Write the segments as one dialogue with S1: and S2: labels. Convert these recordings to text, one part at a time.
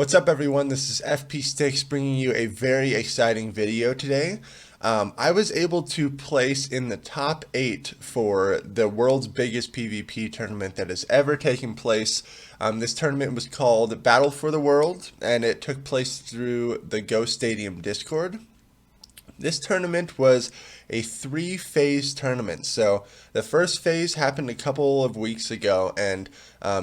S1: What's up, everyone? This is FP Sticks bringing you a very exciting video today. I was able to place in the top 8 for the world's biggest PvP tournament that has ever taken place. This tournament was called Battle for the World, and it took place through the Go Stadium Discord. This tournament was a 3-phase tournament. So the first phase happened a couple of weeks ago, and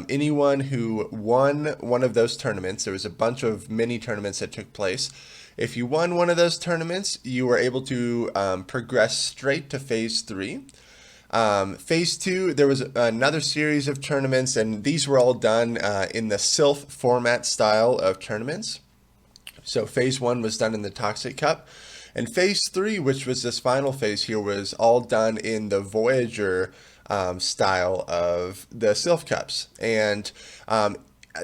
S1: anyone who won one of those tournaments, there was a bunch of mini tournaments that took place. If you won one of those tournaments, you were able to progress straight to phase 3. Phase 2, there was another series of tournaments, and these were all done in the Sylph format style of tournaments. So phase 1 was done in the Toxic Cup. And phase 3, which was this final phase here, was all done in the Voyager style of the Sylph Cups. And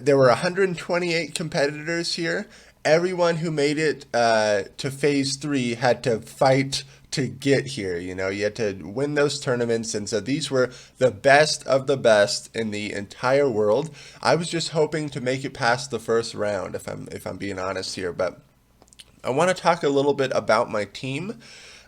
S1: there were 128 competitors here. Everyone who made it to phase 3 had to fight to get here. You know, you had to win those tournaments, and so these were the best of the best in the entire world. I was just hoping to make it past the first round, if I'm being honest here, but I want to talk a little bit about my team.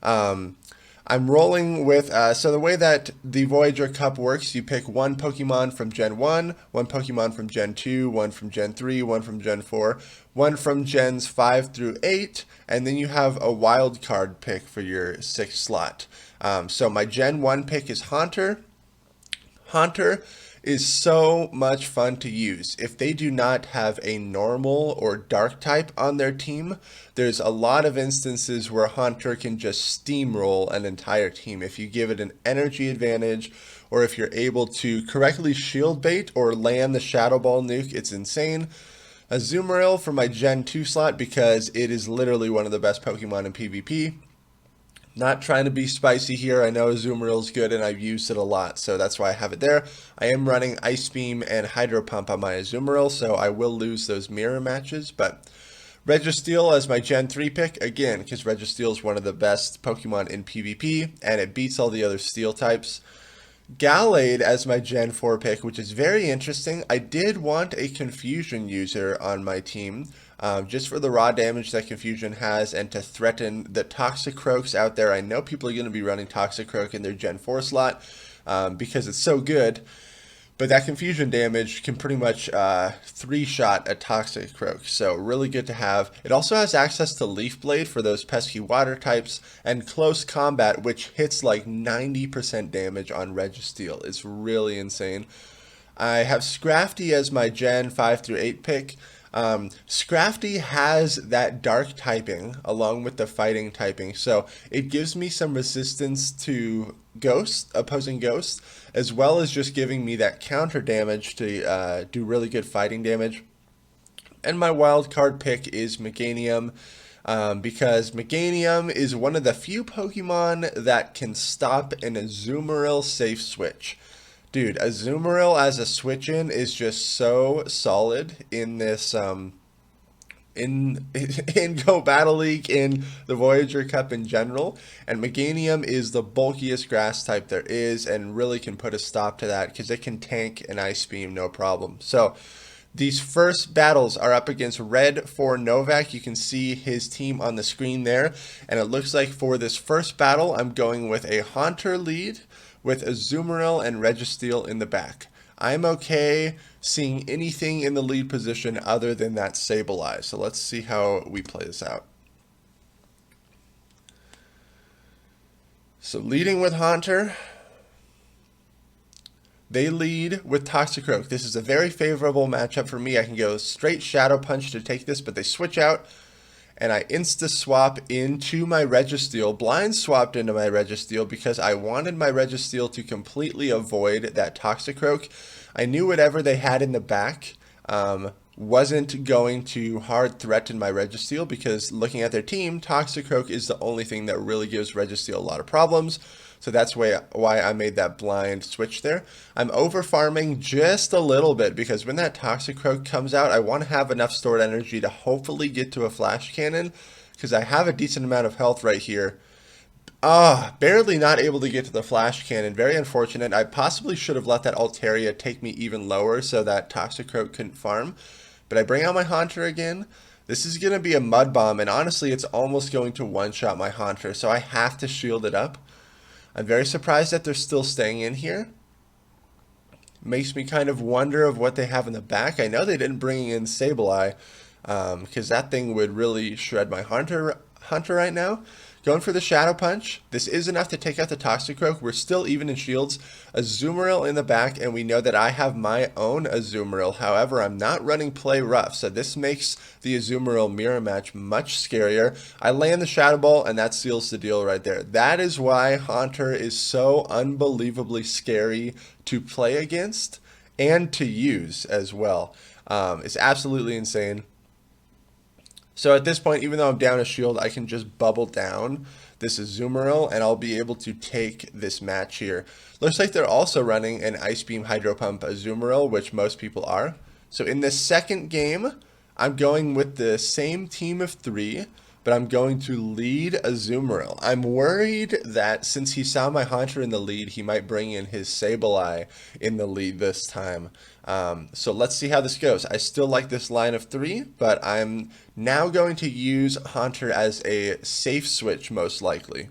S1: I'm rolling with, so the way that the Voyager Cup works, you pick one Pokemon from Gen 1, one Pokemon from Gen 2, one from Gen 3, one from Gen 4, one from Gens 5 through 8, and then you have a wild card pick for your 6th slot. So my Gen 1 pick is Haunter. Haunter is so much fun to use. If they do not have a normal or dark type on their team, there's a lot of instances where Haunter can just steamroll an entire team. If you give it an energy advantage, or if you're able to correctly shield bait or land the Shadow Ball nuke, it's insane. Azumarill for my Gen 2 slot because it is literally one of the best Pokemon in PvP. Not trying to be spicy here. I know Azumarill's good and I've used it a lot, so that's why I have it there. I am running Ice Beam and Hydro Pump on my Azumarill, so I will lose those mirror matches, but Registeel as my Gen 3 pick, again, because Registeel is one of the best Pokemon in PvP, and it beats all the other Steel types. Gallade as my Gen 4 pick, which is very interesting. I did want a Confusion user on my team, just for the raw damage that Confusion has and to threaten the Toxicroaks out there. I know people are going to be running Toxicroak in their Gen 4 slot because it's so good, but that Confusion damage can pretty much 3-shot a Toxicroak, so really good to have. It also has access to Leaf Blade for those pesky water types, and Close Combat, which hits like 90% damage on Registeel. It's really insane. I have Scrafty as my Gen 5 through 8 pick. Scrafty has that dark typing along with the fighting typing, so it gives me some resistance to opposing ghosts, as well as just giving me that counter damage to do really good fighting damage. And my wild card pick is Meganium, because Meganium is one of the few Pokemon that can stop an Azumarill safe switch. Dude, Azumarill as a switch-in is just so solid in this, in Go Battle League, in the Voyager Cup in general, and Meganium is the bulkiest grass type there is, and really can put a stop to that, because it can tank an Ice Beam no problem. So, these first battles are up against Red for Novak. You can see his team on the screen there, and it looks like for this first battle, I'm going with a Haunter lead, with Azumarill and Registeel in the back. I'm okay seeing anything in the lead position other than that Sableye. So let's see how we play this out. So leading with Haunter. They lead with Toxicroak. This is a very favorable matchup for me. I can go straight Shadow Punch to take this, but they switch out, and I insta-swap into my Registeel, blind swapped into my Registeel because I wanted my Registeel to completely avoid that Toxicroak. I knew whatever they had in the back wasn't going to hard threaten my Registeel, because looking at their team, Toxicroak is the only thing that really gives Registeel a lot of problems. So that's why I made that blind switch there. I'm over farming just a little bit because when that Toxicroak comes out, I want to have enough stored energy to hopefully get to a Flash Cannon, because I have a decent amount of health right here. Barely not able to get to the Flash Cannon. Very unfortunate. I possibly should have let that Altaria take me even lower so that Toxicroak couldn't farm. But I bring out my Haunter again. This is going to be a mud bomb, and honestly, it's almost going to one-shot my Haunter, so I have to shield it up. I'm very surprised that they're still staying in here. Makes me kind of wonder of what they have in the back. I know they didn't bring in Sableye, because that thing would really shred my Hunter right now. Going for the Shadow Punch. This is enough to take out the Toxicroak. We're still even in shields. Azumarill in the back, and we know that I have my own Azumarill. However, I'm not running Play Rough, so this makes the Azumarill mirror match much scarier. I land the Shadow Ball, and that seals the deal right there. That is why Haunter is so unbelievably scary to play against and to use as well. It's absolutely insane. So at this point, even though I'm down a shield, I can just bubble down this Azumarill, and I'll be able to take this match here. Looks like they're also running an Ice Beam Hydro Pump Azumarill, which most people are. So in this second game, I'm going with the same team of 3, but I'm going to lead Azumarill. I'm worried that since he saw my Haunter in the lead, he might bring in his Sableye in the lead this time. So let's see how this goes. I still like this line of 3, but I'm now going to use Haunter as a safe switch, most likely.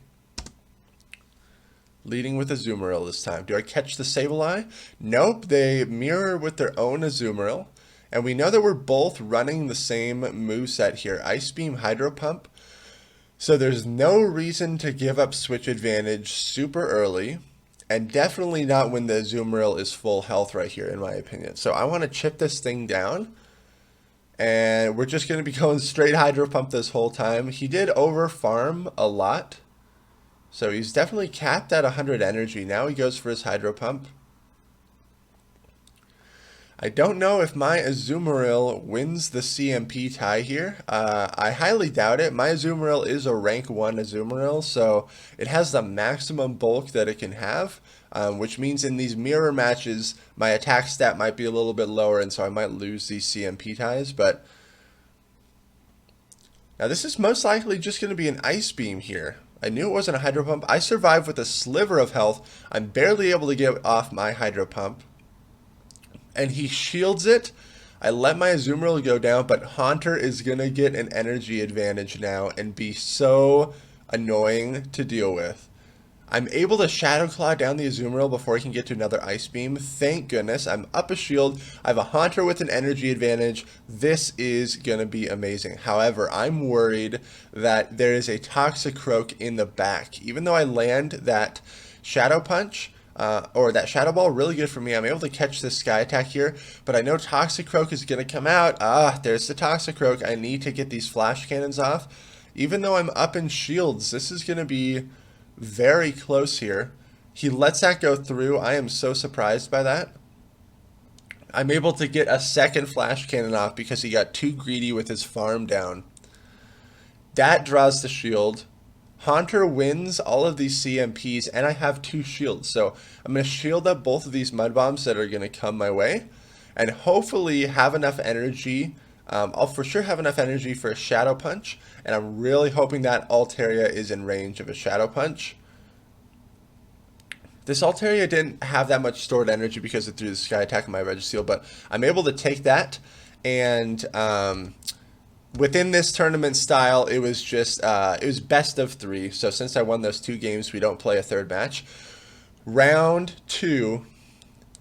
S1: Leading with Azumarill this time. Do I catch the Sableye? Nope, they mirror with their own Azumarill. And we know that we're both running the same moveset here, Ice Beam, Hydro Pump. So there's no reason to give up switch advantage super early, and definitely not when the Azumarill is full health right here, in my opinion. So I want to chip this thing down, and we're just going to be going straight Hydro Pump this whole time. He did over farm a lot, so he's definitely capped at 100 energy. Now he goes for his Hydro Pump. I don't know if my Azumarill wins the CMP tie here. I highly doubt it. My Azumarill is a rank 1 Azumarill, so it has the maximum bulk that it can have, which means in these mirror matches, my attack stat might be a little bit lower, and so I might lose these CMP ties. But now this is most likely just going to be an Ice Beam here. I knew it wasn't a Hydro Pump. I survived with a sliver of health. I'm barely able to get off my Hydro Pump. And he shields it. I let my Azumarill go down, but Haunter is going to get an energy advantage now and be so annoying to deal with. I'm able to Shadow Claw down the Azumarill before he can get to another Ice Beam. Thank goodness. I'm up a shield. I have a Haunter with an energy advantage. This is going to be amazing. However, I'm worried that there is a Toxicroak in the back. Even though I land that Shadow Punch, or that Shadow Ball, really good for me. I'm able to catch this Sky Attack here, but I know Toxicroak is going to come out. There's the Toxicroak. I need to get these Flash Cannons off. Even though I'm up in shields, this is going to be very close here. He lets that go through. I am so surprised by that. I'm able to get a second Flash Cannon off because he got too greedy with his farm down. That draws the shield. Haunter wins all of these CMPs, and I have 2 shields. So I'm going to shield up both of these Mud Bombs that are going to come my way, and hopefully have enough energy. I'll for sure have enough energy for a Shadow Punch, and I'm really hoping that Altaria is in range of a Shadow Punch. This Altaria didn't have that much stored energy because it threw the Sky Attack on my Registeel, but I'm able to take that, and within this tournament style, it was just, it was best of 3. So since I won those 2 games, we don't play a third match. Round 2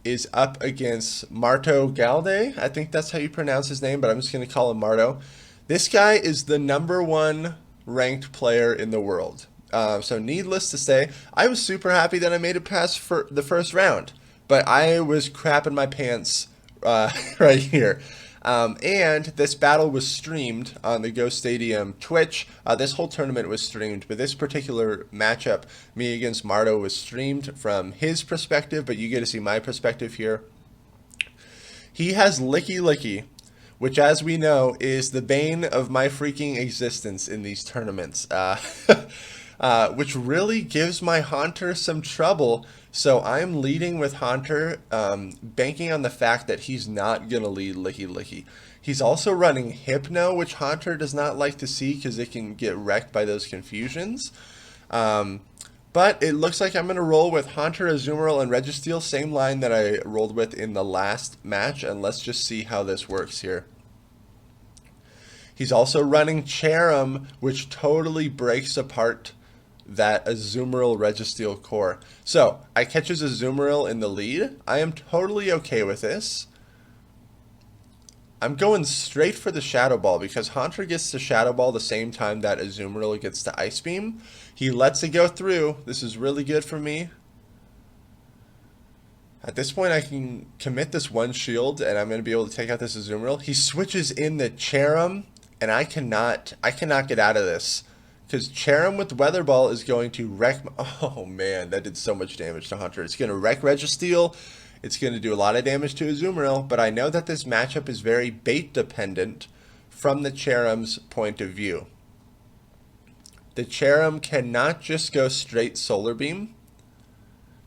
S1: is up against Marto Galde. I think that's how you pronounce his name, but I'm just going to call him Marto. This guy is the #1 ranked player in the world. So needless to say, I was super happy that I made it past for the first round, but I was crapping my pants right here. And this battle was streamed on the Go Stadium Twitch. This whole tournament was streamed, but this particular matchup, me against Marto, was streamed from his perspective, but you get to see my perspective here. He has Licky Licky, which, as we know, is the bane of my freaking existence in these tournaments, which really gives my Haunter some trouble. So I'm leading with Haunter, banking on the fact that he's not going to lead Licky Licky. He's also running Hypno, which Haunter does not like to see because it can get wrecked by those confusions. But it looks like I'm going to roll with Haunter, Azumarill, and Registeel, same line that I rolled with in the last match, and let's just see how this works here. He's also running Cherim, which totally breaks apart that Azumarill Registeel core. So, I catch his Azumarill in the lead. I am totally okay with this. I'm going straight for the Shadow Ball because Haunter gets the Shadow Ball the same time that Azumarill gets the Ice Beam. He lets it go through. This is really good for me. At this point, I can commit this one shield, and I'm going to be able to take out this Azumarill. He switches in the Cherim, and I cannot get out of this. Because Cherim with Weather Ball is going to wreck... Oh, man, that did so much damage to Haunter. It's going to wreck Registeel. It's going to do a lot of damage to Azumarill, but I know that this matchup is very bait dependent from the Cherim's point of view. The Cherim cannot just go straight Solar Beam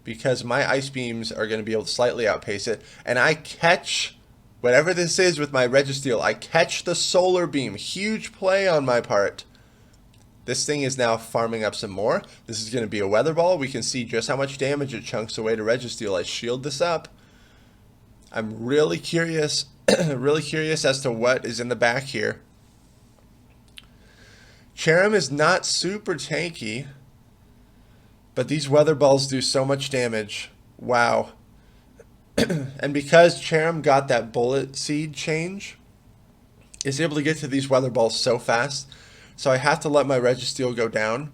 S1: because my Ice Beams are going to be able to slightly outpace it, and I catch whatever this is with my Registeel. I catch the Solar Beam. Huge play on my part. This thing is now farming up some more. This is going to be a Weather Ball. We can see just how much damage it chunks away to Registeel. I shield this up. I'm really curious, really curious as to what is in the back here. Cherim is not super tanky, but these Weather Balls do so much damage. Wow. And because Cherim got that Bullet Seed change, is able to get to these Weather Balls so fast. So I have to let my Registeel go down.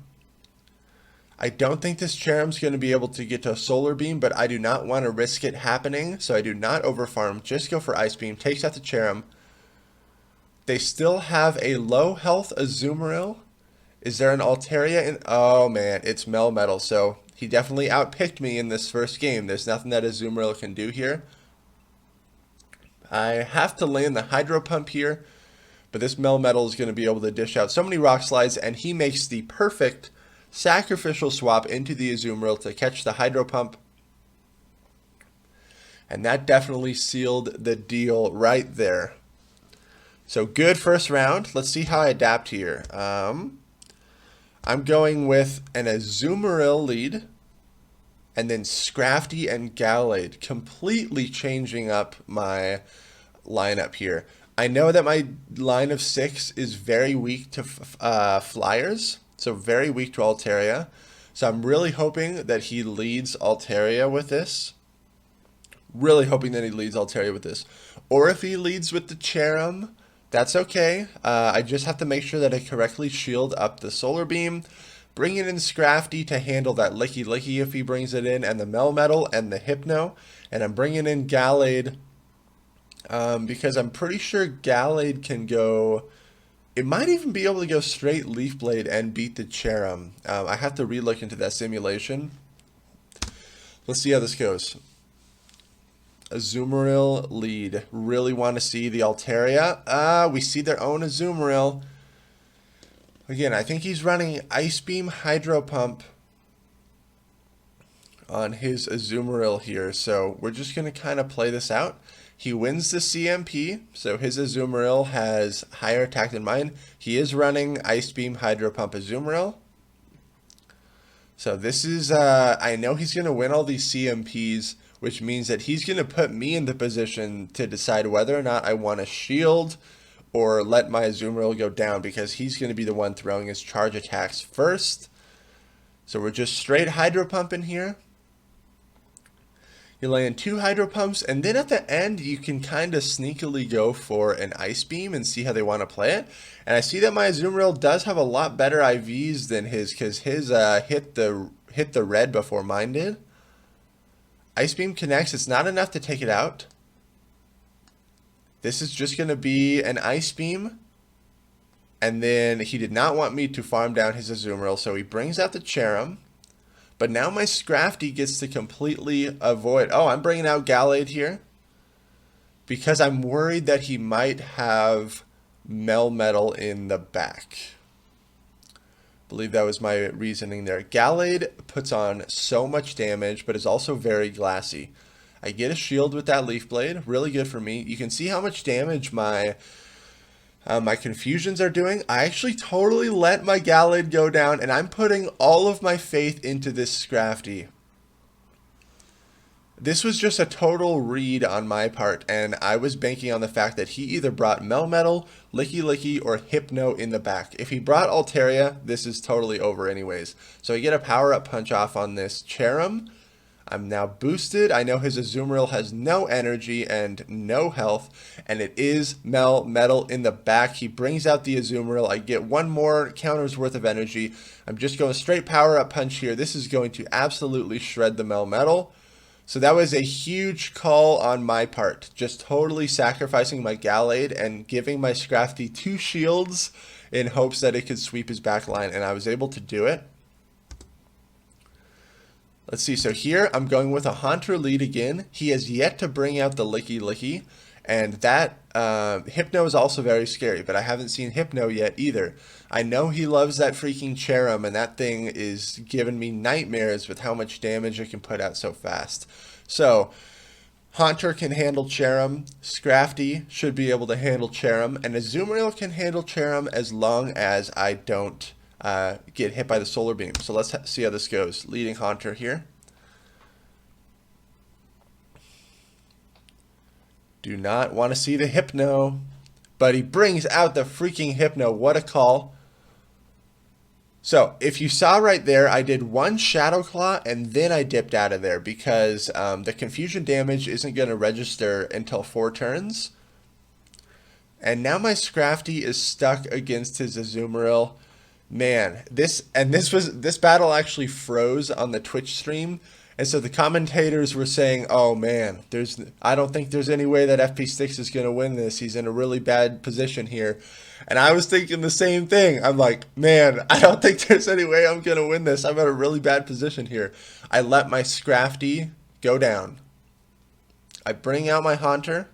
S1: I don't think this Cherim's going to be able to get to a Solar Beam, but I do not want to risk it happening, so I do not overfarm. Just go for Ice Beam. Takes out the Cherim. They still have a low health Azumarill. Is there an Altaria in... Oh, man, it's Melmetal, so he definitely outpicked me in this first game. There's nothing that Azumarill can do here. I have to land the Hydro Pump here. But this Melmetal is going to be able to dish out so many Rock Slides, and he makes the perfect sacrificial swap into the Azumarill to catch the Hydro Pump. And that definitely sealed the deal right there. So good first round. Let's see how I adapt here. I'm going with an Azumarill lead, and then Scrafty and Gallade, completely changing up my lineup here. I know that my line of 6 is very weak to Flyers, so very weak to Altaria. So I'm really hoping that he leads Altaria with this. Really hoping that he leads Altaria with this. Or if he leads with the Cherim, that's okay. I just have to make sure that I correctly shield up the Solar Beam. Bring in Scrafty to handle that Licky Licky if he brings it in, and the Melmetal and the Hypno. And I'm bringing in Gallade. Because I'm pretty sure Gallade can go... It might even be able to go straight Leaf Blade and beat the Cherim. I have to re-look into that simulation. Let's see how this goes. Azumarill lead. Really want to see the Altaria. We see their own Azumarill. Again, I think he's running Ice Beam, Hydro Pump on his Azumarill here. So we're just going to kind of play this out. He wins the CMP, so his Azumarill has higher attack than mine. He is running Ice Beam, Hydro Pump, Azumarill. So this is, I know he's going to win all these CMPs, which means that he's going to put me in the position to decide whether or not I want to shield or let my Azumarill go down, because he's going to be the one throwing his charge attacks first. So we're just straight Hydro Pump in here. You lay in 2 Hydro Pumps, and then at the end, you can kind of sneakily go for an Ice Beam and see how they want to play it. And I see that my Azumarill does have a lot better IVs than his, because his hit the red before mine did. Ice Beam connects. It's not enough to take it out. This is just going to be an Ice Beam. And then he did not want me to farm down his Azumarill, so he brings out the Cherim. But now my Scrafty gets to completely avoid... Oh, I'm bringing out Gallade here, because I'm worried that he might have Melmetal in the back. I believe that was my reasoning there. Gallade puts on so much damage, but is also very glassy. I get a shield with that Leaf Blade. Really good for me. You can see how much damage my Confusions are doing. I actually totally let my Gallade go down, and I'm putting all of my faith into this Scrafty. This was just a total read on my part, and I was banking on the fact that he either brought Melmetal, Licky Licky, or Hypno in the back. If he brought Altaria, this is totally over anyways. So I get a power-up punch off on this Cherim. I'm now boosted. I know his Azumarill has no energy and no health, and it is Melmetal in the back. He brings out the Azumarill. I get one more counter's worth of energy. I'm just going straight power-up punch here. This is going to absolutely shred the Melmetal. So that was a huge call on my part, just totally sacrificing my Gallade and giving my Scrafty 2 shields in hopes that it could sweep his back line, and I was able to do it. Let's see, so here I'm going with a Haunter lead again. He has yet to bring out the Licky Licky, and that Hypno is also very scary, but I haven't seen Hypno yet either. I know he loves that freaking Cherim, and that thing is giving me nightmares with how much damage it can put out so fast. So, Haunter can handle Cherim, Scrafty should be able to handle Cherim, and Azumarill can handle Cherim as long as I don't get hit by the Solar Beam. So let's see how this goes. Leading Haunter here. Do not want to see the Hypno, but he brings out the freaking Hypno. What a call. So, if you saw right there, I did one Shadow Claw and then I dipped out of there because the confusion damage isn't going to register until 4 turns. And now my Scrafty is stuck against his Azumarill. Man, this battle actually froze on the Twitch stream. And so the commentators were saying, "Oh man, I don't think there's any way that FP Sticks is going to win this. He's in a really bad position here." And I was thinking the same thing. I'm like, "Man, I don't think there's any way I'm going to win this. I'm in a really bad position here." I let my Scrafty go down. I bring out my Haunter.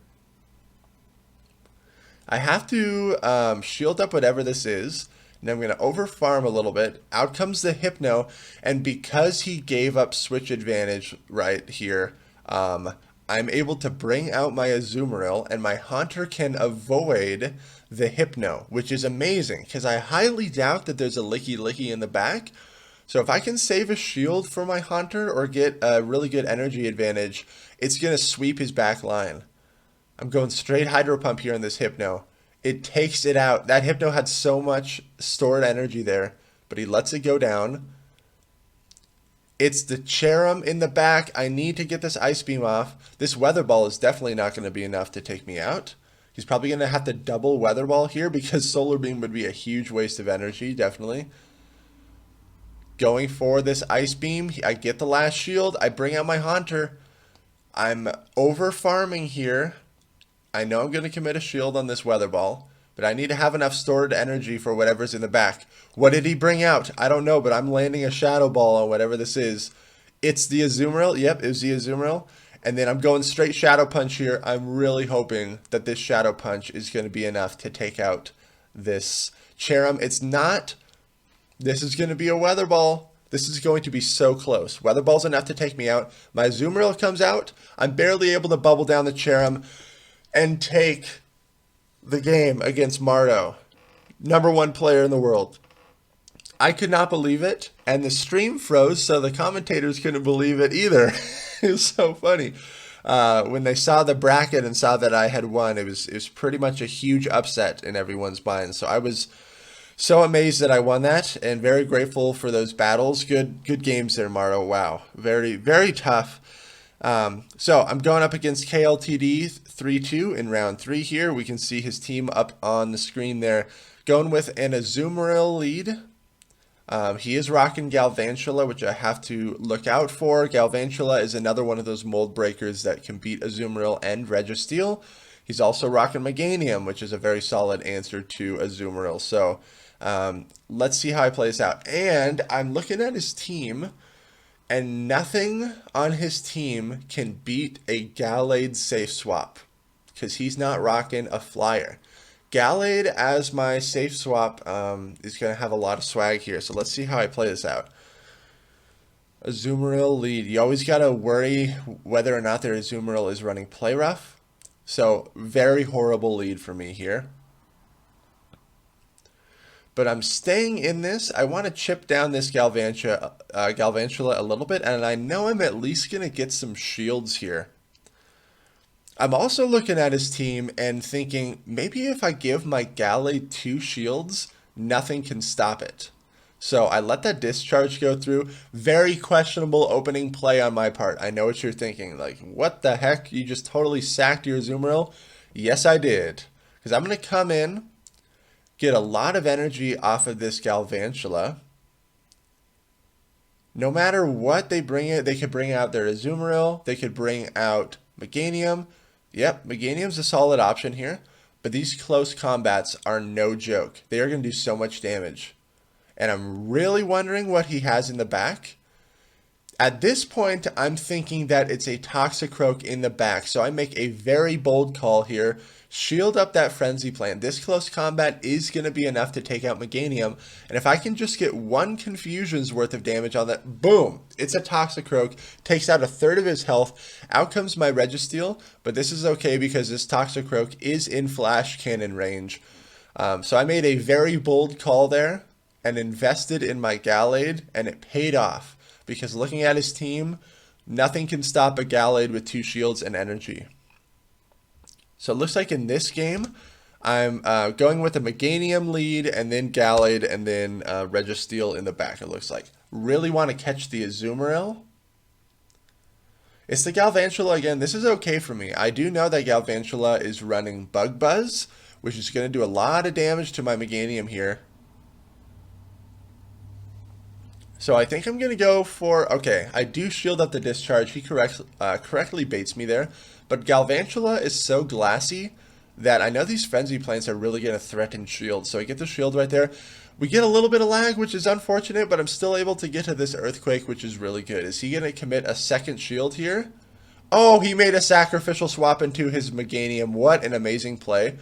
S1: I have to shield up whatever this is. And I'm going to overfarm a little bit. Out comes the Hypno, and because he gave up switch advantage right here, I'm able to bring out my Azumarill, and my Haunter can avoid the Hypno, which is amazing, because I highly doubt that there's a Licky Licky in the back. So if I can save a shield for my Haunter or get a really good energy advantage, it's going to sweep his back line. I'm going straight Hydro Pump here in this Hypno. It takes it out. That Hypno had so much stored energy there, but he lets it go down. It's the Cherim in the back. I need to get this Ice Beam off. This Weather Ball is definitely not going to be enough to take me out. He's probably going to have to double Weather Ball here because Solar Beam would be a huge waste of energy, definitely. Going for this Ice Beam. I get the last shield. I bring out my Haunter. I'm over farming here. I know I'm going to commit a shield on this Weather Ball, but I need to have enough stored energy for whatever's in the back. What did he bring out? I don't know, but I'm landing a Shadow Ball on whatever this is. It's the Azumarill. Yep, it was the Azumarill. And then I'm going straight Shadow Punch here. I'm really hoping that this Shadow Punch is going to be enough to take out this Cherim. It's not. This is going to be a Weather Ball. This is going to be so close. Weather Ball's enough to take me out. My Azumarill comes out. I'm barely able to bubble down the Cherim and take the game against Mardo, #1 player in the world. I could not believe it, and the stream froze, so the commentators couldn't believe it either. It was so funny. When they saw the bracket and saw that I had won, it was pretty much a huge upset in everyone's minds. So I was so amazed that I won that, and very grateful for those battles. Good games there, Mardo. Wow, very, very tough. So I'm going up against KLTD 3-2 in round 3 here. We can see his team up on the screen there. Going with an Azumarill lead. He is rocking Galvantula, which I have to look out for. Galvantula is another one of those mold breakers that can beat Azumarill and Registeel. He's also rocking Meganium, which is a very solid answer to Azumarill. So let's see how he plays out. And I'm looking at his team, and nothing on his team can beat a Gallade safe swap because he's not rocking a flyer. Gallade as my safe swap is going to have a lot of swag here. So let's see how I play this out. Azumarill lead. You always got to worry whether or not their Azumarill is running Play Rough. So very horrible lead for me here. but I'm staying in this. I want to chip down this Galvantula a little bit, and I know I'm at least going to get some shields here. I'm also looking at his team and thinking, maybe if I give my Gallade 2 shields, nothing can stop it. So I let that discharge go through. Very questionable opening play on my part. I know what you're thinking. Like, what the heck? You just totally sacked your Azumarill? Yes, I did. Because I'm going to come in, get a lot of energy off of this Galvantula. No matter what they bring it, they could bring out their Azumarill. They could bring out Meganium. Yep, Meganium's a solid option here. But these close combats are no joke. They are going to do so much damage. And I'm really wondering what he has in the back. At this point, I'm thinking that it's a Toxicroak in the back. So I make a very bold call here. Shield up that Frenzy Plant. This close combat is going to be enough to take out Meganium. And if I can just get one Confusion's worth of damage on that, boom, it's a Toxicroak. Takes out a third of his health. Out comes my Registeel. But this is okay because this Toxicroak is in Flash Cannon range. So I made a very bold call there and invested in my Gallade, and it paid off. Because looking at his team, nothing can stop a Gallade with 2 shields and energy. So it looks like in this game, I'm going with a Meganium lead, and then Gallade, and then Registeel in the back, it looks like. Really want to catch the Azumarill. It's the Galvantula again. This is okay for me. I do know that Galvantula is running Bug Buzz, which is going to do a lot of damage to my Meganium here. So I think I'm going to go for, okay, I do shield up the discharge. He correctly baits me there. But Galvantula is so glassy that I know these Frenzy Plants are really going to threaten shield. So I get the shield right there. We get a little bit of lag, which is unfortunate, but I'm still able to get to this Earthquake, which is really good. Is he going to commit a second shield here? Oh, he made a sacrificial swap into his Meganium. What an amazing play.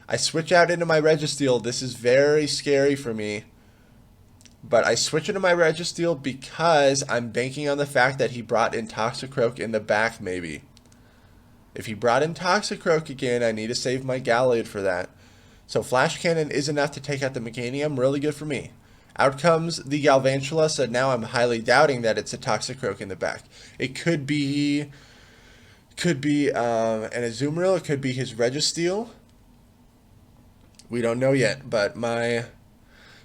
S1: I switch out into my Registeel. This is very scary for me. But I switch into my Registeel because I'm banking on the fact that he brought in Toxicroak in the back, maybe. If he brought in Toxicroak again, I need to save my Gallade for that. So Flash Cannon is enough to take out the Meganium. Really good for me. Out comes the Galvantula, so now I'm highly doubting that it's a Toxicroak in the back. It could be an Azumarill. It could be his Registeel. We don't know yet, but my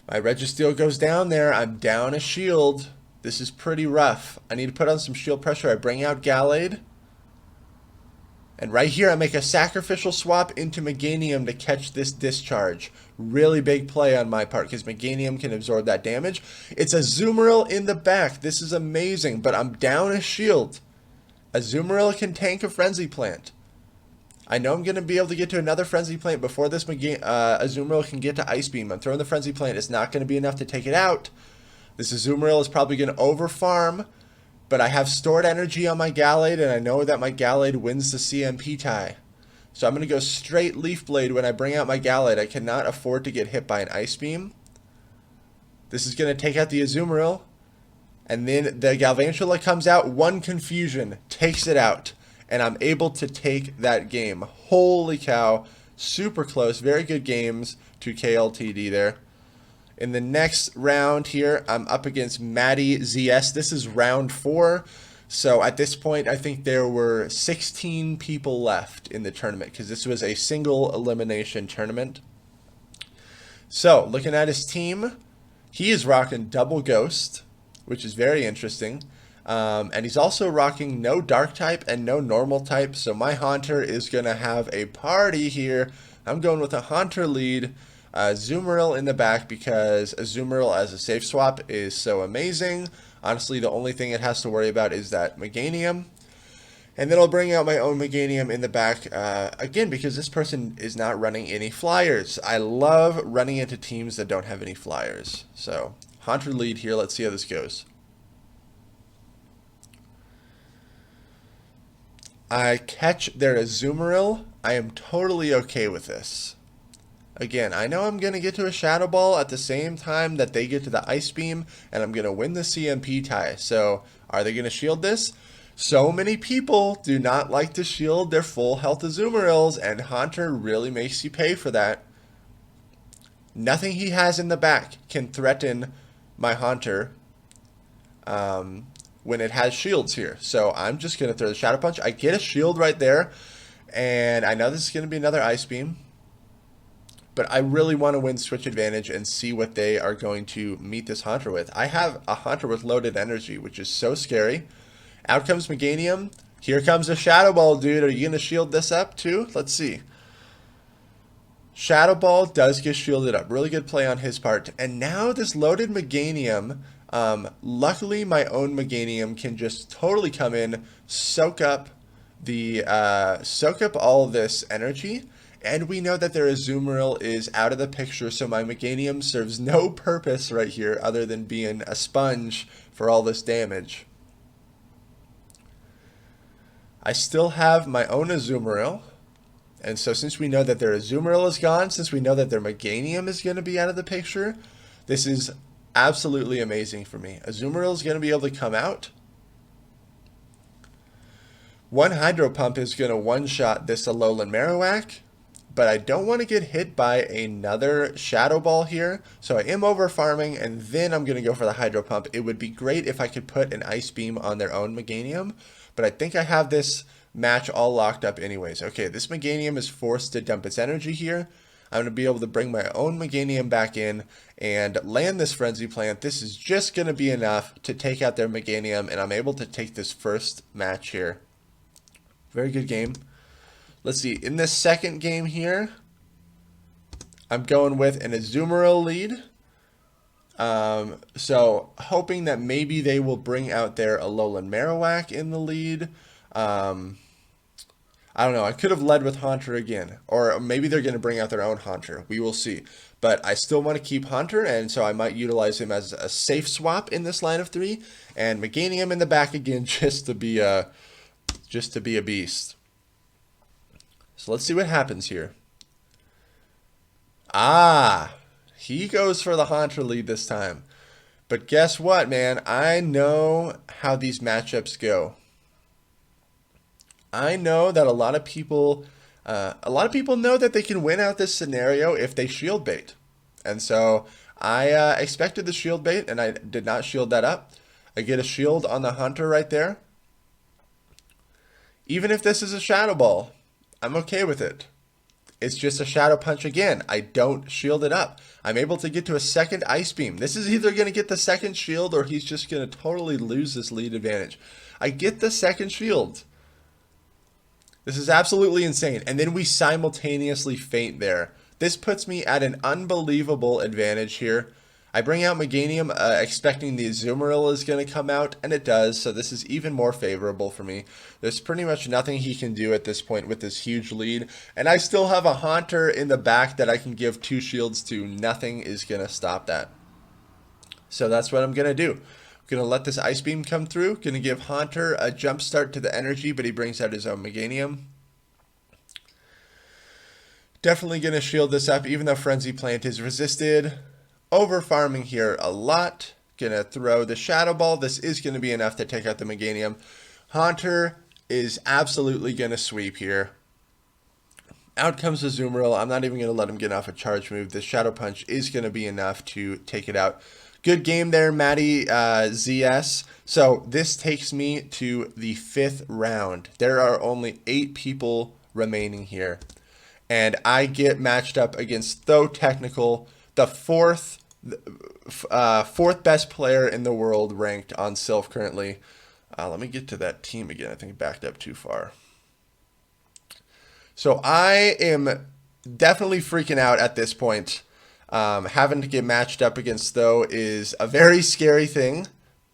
S1: Registeel goes down there. I'm down a shield. This is pretty rough. I need to put on some shield pressure. I bring out Gallade. And right here, I make a sacrificial swap into Meganium to catch this discharge. Really big play on my part because Meganium can absorb that damage. It's a Azumarill in the back. This is amazing, but I'm down a shield. Azumarill can tank a Frenzy Plant. I know I'm going to be able to get to another Frenzy Plant before this Azumarill can get to Ice Beam. I'm throwing the Frenzy Plant. It's not going to be enough to take it out. This Azumarill is probably going to overfarm, but I have stored energy on my Gallade, and I know that my Gallade wins the CMP tie. So I'm going to go straight Leaf Blade when I bring out my Gallade. I cannot afford to get hit by an Ice Beam. This is going to take out the Azumarill, and then the Galvantula comes out. One Confusion takes it out. And I'm able to take that game. Holy cow. Super close. Very good games to KLTD there. In the next round here, I'm up against Maddie ZS. This is round 4. So at this point, I think there were 16 people left in the tournament because this was a single elimination tournament. So looking at his team, he is rocking double Ghost, which is very interesting. And he's also rocking no Dark type and no Normal type. So my Haunter is going to have a party here. I'm going with a Haunter lead. Azumarill in the back because Azumarill as a safe swap is so amazing. Honestly, the only thing it has to worry about is that Meganium. And then I'll bring out my own Meganium in the back again because this person is not running any flyers. I love running into teams that don't have any flyers. So Haunter lead here. Let's see how this goes. I catch their Azumarill. I am totally okay with this. Again, I know I'm going to get to a Shadow Ball at the same time that they get to the Ice Beam, and I'm going to win the CMP tie. So, are they going to shield this? So many people do not like to shield their full health Azumarills, and Haunter really makes you pay for that. Nothing he has in the back can threaten my Haunter when it has shields here. So I'm just going to throw the Shadow Punch. I get a shield right there, and I know this is going to be another Ice Beam, but I really want to win switch advantage and see what they are going to meet this Haunter with. I have a Haunter with loaded energy, which is so scary. Out comes Meganium. Here comes a Shadow Ball, dude. Are you going to shield this up too? Let's see. Shadow Ball does get shielded up. Really good play on his part. And now this loaded Meganium, luckily my own Meganium can just totally come in, soak up all this energy. And we know that their Azumarill is out of the picture, so my Meganium serves no purpose right here other than being a sponge for all this damage. I still have my own Azumarill. And so since we know that their Azumarill is gone, since we know that their Meganium is going to be out of the picture, this is absolutely amazing for me. Azumarill is going to be able to come out. One Hydro Pump is going to one-shot this Alolan Marowak, but I don't want to get hit by another Shadow Ball here, so I am over farming, and then I'm going to go for the Hydro Pump. It would be great if I could put an Ice Beam on their own Meganium, but I think I have this match all locked up anyways. Okay, this Meganium is forced to dump its energy here. I'm going to be able to bring my own Meganium back in and land this Frenzy Plant. This is just going to be enough to take out their Meganium, and I'm able to take this first match here. Very good game. Let's see, in this second game here, I'm going with an Azumarill lead. So hoping that maybe they will bring out their Alolan Marowak in the lead. I don't know. I could have led with Haunter again, or maybe they're going to bring out their own Haunter. We will see. But I still want to keep Haunter, and so I might utilize him as a safe swap in this line of three, and Meganium in the back again just to be a beast. So let's see what happens here. He goes for the Haunter lead this time. But guess what, man? I know how these matchups go. I know that a lot of people know that they can win out this scenario if they shield bait. And so I expected the shield bait, and I did not shield that up. I get a shield on the Haunter right there. Even if this is a Shadow Ball, I'm okay with it. It's just a Shadow Punch again. I don't shield it up. I'm able to get to a second Ice Beam. This is either going to get the second shield, or he's just going to totally lose this lead advantage. I get the second shield. This is absolutely insane. And then we simultaneously faint there. This puts me at an unbelievable advantage here. I bring out Meganium expecting the Azumarill is going to come out, and it does, so this is even more favorable for me. There's pretty much nothing he can do at this point with this huge lead, and I still have a Haunter in the back that I can give 2 shields to. Nothing is going to stop that. So that's what I'm going to do. I'm going to let this Ice Beam come through, going to give Haunter a jump start to the energy, but he brings out his own Meganium. Definitely going to shield this up, even though Frenzy Plant is resisted. Over farming here a lot. Gonna throw the Shadow Ball. This is gonna be enough to take out the Meganium. Haunter is absolutely gonna sweep here. Out comes the Azumarill. I'm not even gonna let him get off a charge move. The Shadow Punch is gonna be enough to take it out. Good game there, Matty ZS. So this takes me to the 5th round. There are only 8 people remaining here, and I get matched up against Though Technical, the fourth best player in the world ranked on Sylph currently. Let me get to that team again. I think I backed up too far. So I am definitely freaking out at this point. Having to get matched up against Though is a very scary thing.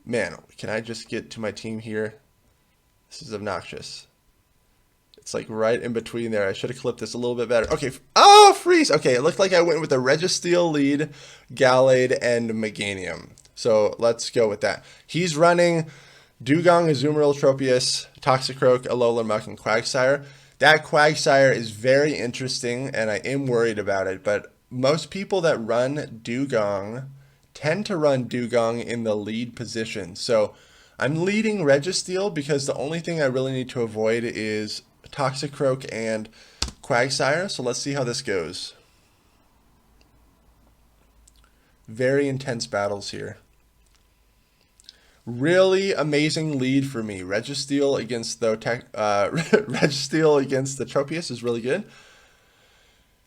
S1: Man, can I just get to my team here? This is obnoxious. It's like right in between there. I should have clipped this a little bit better. Okay. Oh, freeze. Okay, it looked like I went with the Registeel lead, Gallade, and Meganium. So let's go with that. He's running Dugong, Azumarill, Tropius, Toxicroak, Alolan Muck, and Quagsire. That Quagsire is very interesting, and I am worried about it. But most people that run Dugong tend to run Dugong in the lead position. So I'm leading Registeel because the only thing I really need to avoid is Toxicroak and Quagsire. So let's see how this goes. Very intense battles here. Really amazing lead for me. Registeel against the Registeel against the Tropius is really good.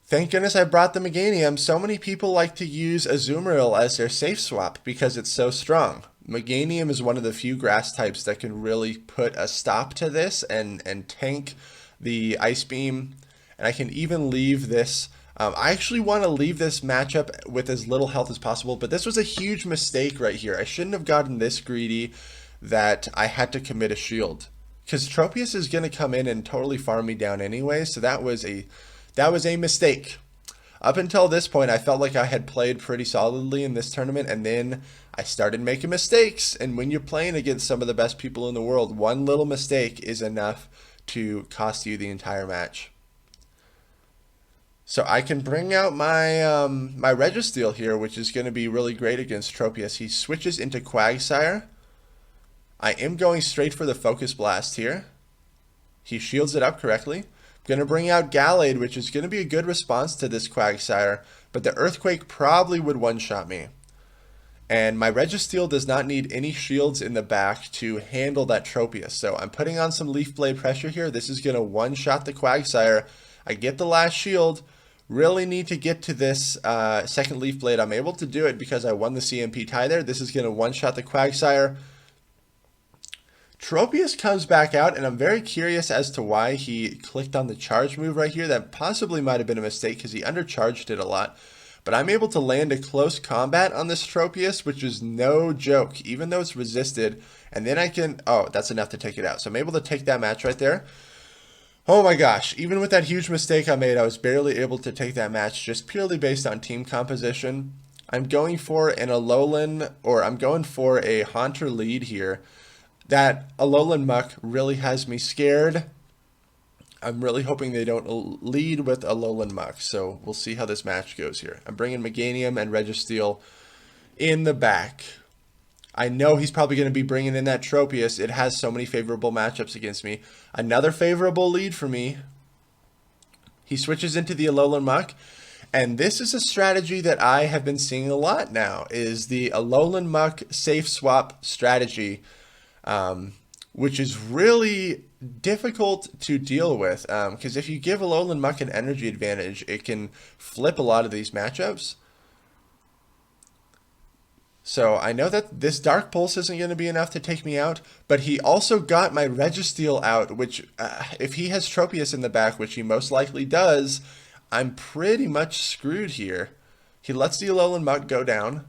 S1: Thank goodness I brought the Meganium. So many people like to use Azumarill as their safe swap because it's so strong. Meganium is one of the few grass types that can really put a stop to this and tank the Ice Beam. And I can even leave this. I actually want to leave this matchup with as little health as possible, but this was a huge mistake right here. I shouldn't have gotten this greedy that I had to commit a shield, because Tropius is going to come in and totally farm me down anyway, so that was a mistake. Up until this point, I felt like I had played pretty solidly in this tournament, and then I started making mistakes, and when you're playing against some of the best people in the world, one little mistake is enough to cost you the entire match. So I can bring out my my Registeel here, which is going to be really great against Tropius. He switches into Quagsire. I am going straight for the Focus Blast here. He shields it up correctly. I'm going to bring out Gallade, which is going to be a good response to this Quagsire, but the Earthquake probably would one-shot me. And my Registeel does not need any shields in the back to handle that Tropius. So I'm putting on some Leaf Blade pressure here. This is going to one-shot the Quagsire. I get the last shield. Really need to get to this second Leaf Blade. I'm able to do it because I won the CMP tie there. This is going to one-shot the Quagsire. Tropius comes back out, and I'm very curious as to why he clicked on the charge move right here. That possibly might have been a mistake because he undercharged it a lot. But I'm able to land a close combat on this Tropius, which is no joke, even though it's resisted. And then I can... Oh, that's enough to take it out. So I'm able to take that match right there. Oh my gosh, even with that huge mistake I made, I was barely able to take that match just purely based on team composition. I'm going for an Alolan, or I'm going for a Haunter lead here. That Alolan Muck really has me scared. I'm really hoping they don't lead with Alolan Muck, so we'll see how this match goes here. I'm bringing Meganium and Registeel in the back. I know he's probably going to be bringing in that Tropius. It has so many favorable matchups against me. Another favorable lead for me. He switches into the Alolan Muck. And this is a strategy that I have been seeing a lot now, is the Alolan Muck safe swap strategy, which is really difficult to deal with. Because if you give Alolan Muck an energy advantage, it can flip a lot of these matchups. So I know that this Dark Pulse isn't going to be enough to take me out, but he also got my Registeel out, which if he has Tropius in the back, which he most likely does, I'm pretty much screwed here. He lets the Alolan Muck go down.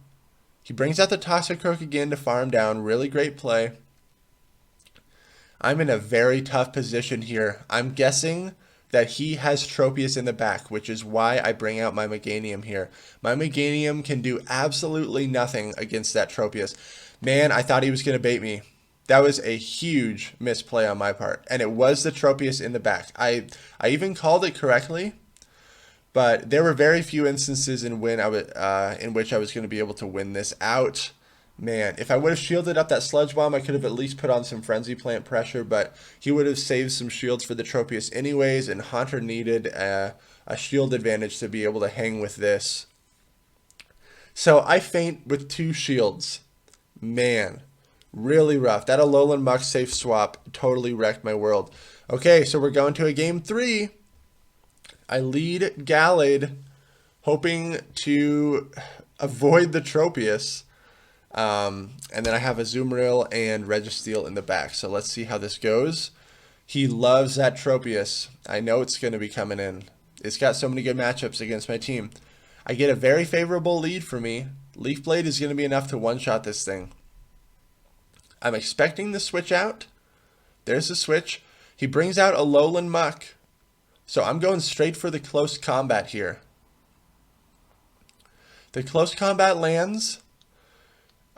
S1: He brings out the Toxicroak again to farm down. Really great play. I'm in a very tough position here. I'm guessing that he has Tropius in the back, which is why I bring out my Meganium here. My Meganium can do absolutely nothing against that Tropius. Man, I thought he was going to bait me. That was a huge misplay on my part. And it was the Tropius in the back. I even called it correctly, but there were very few instances in which I was going to be able to win this out. Man, if I would have shielded up that Sludge Bomb, I could have at least put on some Frenzy Plant pressure, but he would have saved some shields for the Tropius anyways, and Haunter needed a shield advantage to be able to hang with this. So I faint with 2 shields. Man, really rough. That Alolan Muck safe swap totally wrecked my world. Okay, so we're going to a game 3. I lead Gallade, hoping to avoid the Tropius. And then I have Azumarill and Registeel in the back. So let's see how this goes. He loves that Tropius. I know it's going to be coming in. It's got so many good matchups against my team. I get a very favorable lead for me. Leaf Blade is going to be enough to one-shot this thing. I'm expecting the switch out. There's the switch. He brings out Alolan Muck. So I'm going straight for the close combat here. The close combat lands.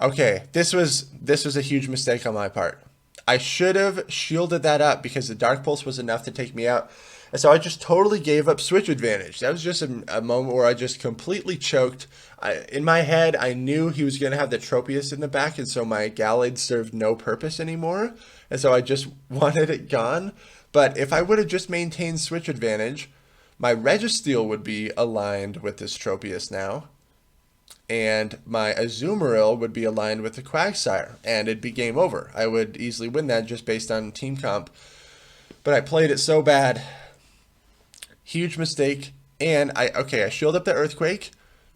S1: Okay, this was a huge mistake on my part. I should have shielded that up because the Dark Pulse was enough to take me out. And so I just totally gave up switch advantage. That was just a moment where I just completely choked. In my head, I knew he was going to have the Tropius in the back, and so my Gallade served no purpose anymore. And so I just wanted it gone. But if I would have just maintained switch advantage, my Registeel would be aligned with this Tropius now. and my Azumarill would be aligned with the Quagsire, and it'd be game over. I would easily win that just based on team comp. But I played it so bad. Huge mistake. And I shield up the Earthquake.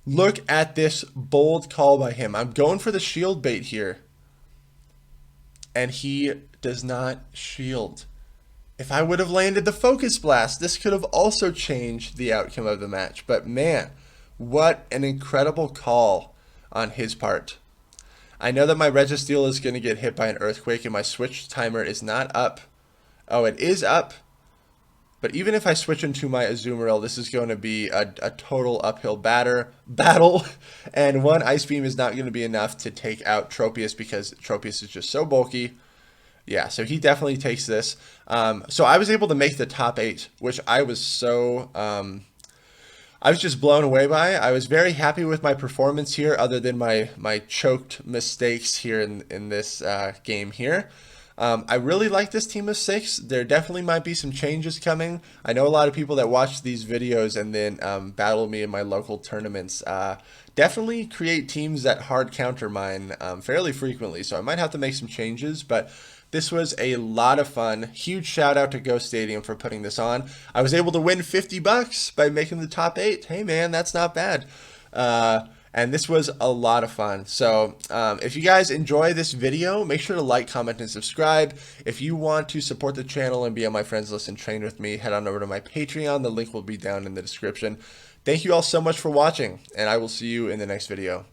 S1: Look at this bold call by him. I'm going for the shield bait here. And he does not shield. If I would have landed the Focus Blast, this could have also changed the outcome of the match. But man, what an incredible call on his part. I know that my Registeel is going to get hit by an Earthquake and my switch timer is not up. Oh, it is up. But even if I switch into my Azumarill, this is going to be a total uphill battle. And one Ice Beam is not going to be enough to take out Tropius because Tropius is just so bulky. Yeah, so he definitely takes this. So I was able to make the top 8, which I was so... I was just blown away by. I was very happy with my performance here, other than my choked mistakes here in this game here. I really like this team of 6. There definitely might be some changes coming. I know a lot of people that watch these videos and then battle me in my local tournaments definitely create teams that hard counter mine fairly frequently. So I might have to make some changes, but this was a lot of fun. Huge shout out to Go Stadium for putting this on. I was able to win $50 by making the top 8. Hey man, that's not bad. And this was a lot of fun. So if you guys enjoy this video, make sure to like, comment, and subscribe. If you want to support the channel and be on my friends list and train with me, head on over to my Patreon. The link will be down in the description. Thank you all so much for watching, and I will see you in the next video.